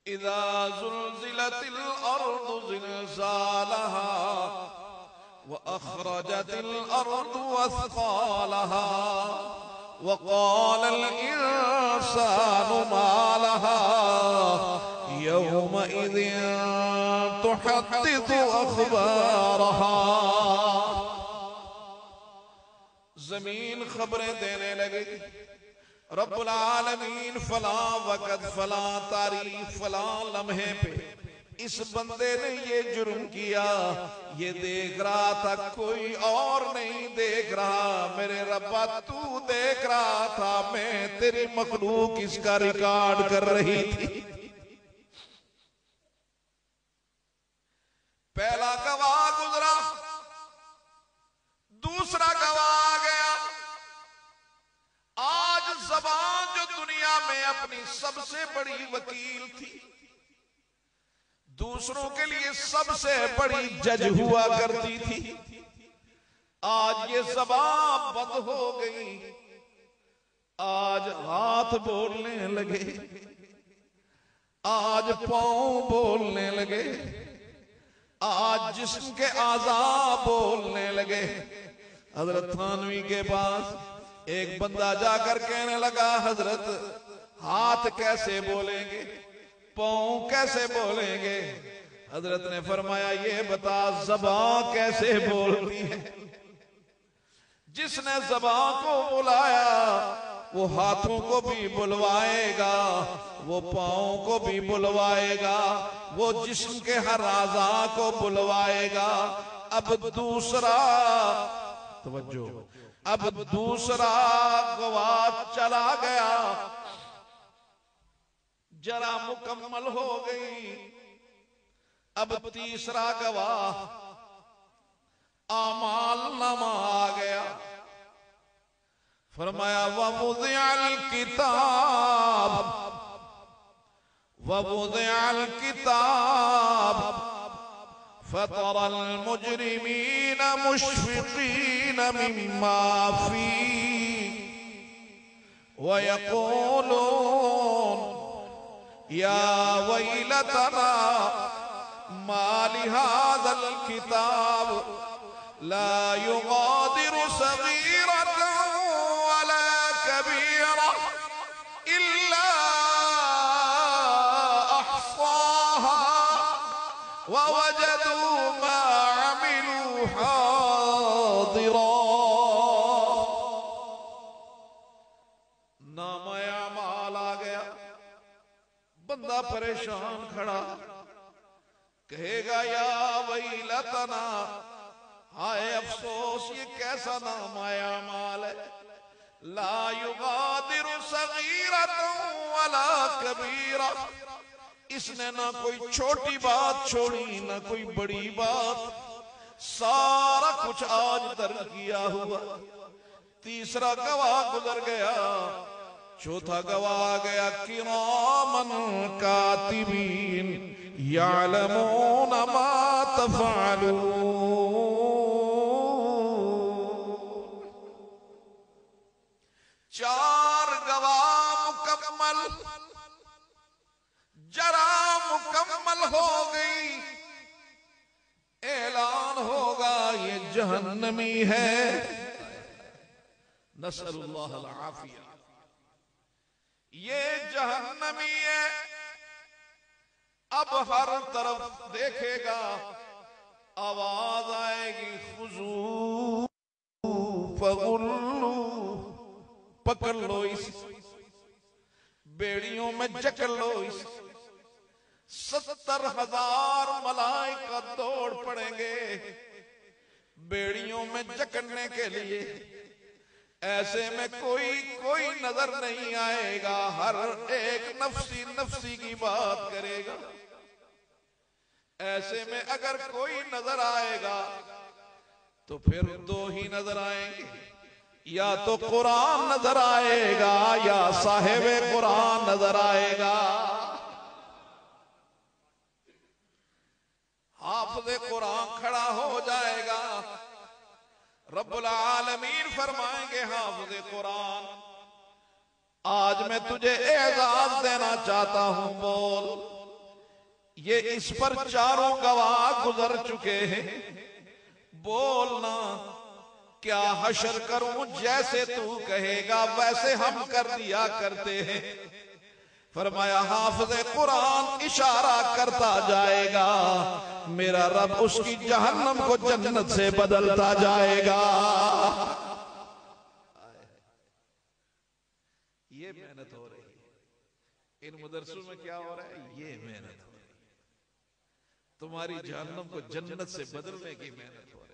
اذا زلزلت الارض زلزالها واخرجت الارض اثقالها وقال الانسان ما لها يومئذ تحدث اخبارها. زمین خبریں دینے لگے، رب العالمین فلاں وقت فلاں تاریخ فلاں لمحے پہ اس بندے نے یہ جرم کیا، یہ دیکھ رہا تھا کوئی اور نہیں دیکھ رہا، میرے ربا تو دیکھ رہا تھا، میں تیری مخلوق اس کا ریکارڈ کر رہی تھی۔ پہلا گواہ گزرا، دوسرا گواہ آ گیا۔ آج زبان جو دنیا میں اپنی سب سے بڑی وکیل تھی، دوسروں کے لیے سب سے بڑی جج ہوا کرتی تھی، آج یہ زبان بند ہو گئی۔ آج ہاتھ بولنے لگے، آج پاؤں بولنے لگے، آج جسم کے اعضاء بولنے لگے۔ حضرت تھانوی کے پاس ایک بندہ جا کر کہنے لگا، حضرت ہاتھ کیسے بولیں گے، پاؤں کیسے بولیں گے؟ حضرت نے فرمایا یہ بتا زبان کیسے بولتی ہے؟ جس نے زبان کو بلایا وہ ہاتھوں کو بھی بلوائے گا، وہ پاؤں کو بھی بلوائے گا، وہ جسم کے ہر اعضاء کو بلوائے گا۔ اب دوسرا توجہ، اب دوسرا گواہ چلا گیا، جرا مکمل ہو گئی۔ اب تیسرا گواہ اعمال نامہ آ گیا۔ فرمایا وَوُضِعَ الْكِتَابُ وَوُضِعَ الْكِتَابُ فَتَرَى الْمُجْرِمِينَ مُشْفِقِينَ مِمَّا فِيهِ وَيَقُولُونَ يَا وَيْلَتَنَا مَا لِهَذَا الْكِتَابِ لَا يُغَادِرُ صَغِيرَةً وَلَا كَبِيرَةً إِلَّا أَحْصَاهَا وَوَجَدُوا مَا عَمِلُوا حَاضِرًا۔ نامہ اعمال آ گیا، بندہ پریشان کھڑا، کہے گا یا ویلتنا، ہائے افسوس، یہ کیسا نامہ اعمال ہے، لا یغادر صغیرۃ ولا کبیرہ، اس نے نہ کوئی چھوٹی بات چھوڑی نہ کوئی بڑی بات، سارا کچھ آج درج کیا ہوا۔ تیسرا گواہ گزر گیا، چوتھا گواہ آ گیا، کرامن کاتبین یعلمون ما تفعلون۔ چار گواہ مکمل، جرا مکمل ہو گئی، اعلان ہوگا یہ جہنمی ہے، نسأل اللہ العافیہ، یہ جہنمی ہے۔ اب ہر طرف دیکھے گا، آواز آئے گی خذوہ فغلوہ، پکڑ لو اس، بیڑیوں میں جکڑ لو اس۔ 70,000 ملائکہ دوڑ پڑیں گے بیڑیوں میں جکڑنے کے لیے۔ ایسے میں کوئی نظر نہیں آئے گا، ہر ایک نفسی نفسی کی بات کرے گا۔ ایسے میں اگر کوئی نظر آئے گا تو پھر دو ہی نظر آئیں گے، یا تو قرآن نظر آئے گا یا صاحب قرآن نظر آئے گا۔ حافظ قرآن کھڑا ہو جائے گا، رب العالمین فرمائیں گے حافظ قرآن آج میں تجھے اعزاز دینا چاہتا ہوں، بول یہ اس پر چاروں گواہ گزر چکے ہیں، بولنا کیا حشر کروں، جیسے تو کہے گا ویسے ہم کر دیا کرتے ہیں۔ فرمایا حافظ قرآن اشارہ کرتا جائے گا، میرا رب اس کی جہنم کو جنت سے بدلتا جائے گا۔ یہ محنت ہو رہی ہے ان مدرسوں میں، کیا ہو رہا ہے؟ یہ محنت ہو رہی ہے، تمہاری جہنم کو جنت سے بدلنے کی محنت ہو رہی ہے۔